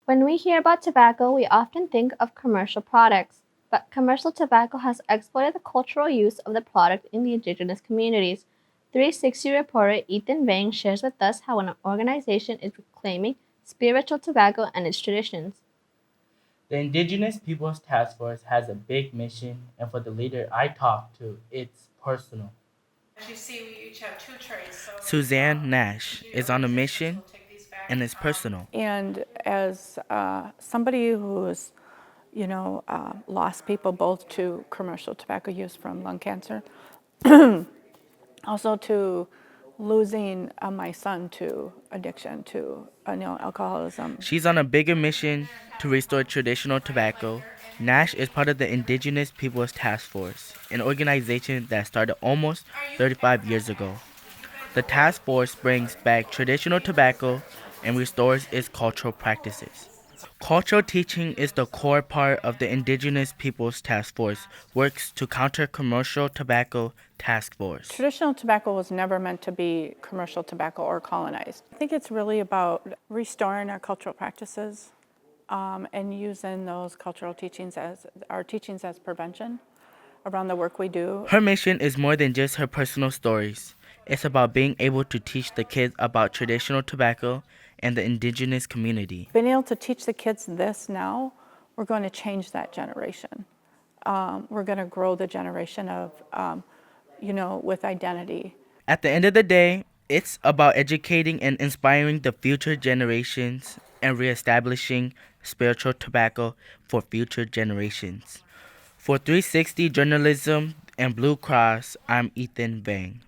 When we hear about tobacco, we often think of commercial products, but commercial tobacco has exploited the cultural use of the product in the indigenous communities. 360 reporter Ethan Vang shares with us how an organization is reclaiming spiritual tobacco and its traditions. The Indigenous Peoples Task Force has a big mission, and for the leader I talked to, it's personal. As you see, we each have two trays. So Suzanne Nash the is on a organizations mission will take these back. and it's personal. And as somebody who's, lost people both to commercial tobacco use from lung cancer, also to losing my son to addiction to alcoholism. She's on a bigger mission to restore traditional tobacco. Nash is part of the Indigenous Peoples Task Force, an organization that started almost 35 years ago. The task force brings back traditional tobacco and restores its cultural practices. Cultural teaching is the core part of the Indigenous Peoples Task Force, works to counter commercial tobacco task force. Traditional tobacco was never meant to be commercial tobacco or colonized. I think it's really about restoring our cultural practices and using those cultural teachings as our teachings as prevention around the work we do. Her mission is more than just her personal stories. It's about being able to teach the kids about traditional tobacco and the indigenous community. Being able to teach the kids this now, we're going to change that generation. We're going to grow the generation of, with identity. At the end of the day, it's about educating and inspiring the future generations and reestablishing spiritual tobacco for future generations. For 360 Journalism and Blue Cross, I'm Ethan Vang.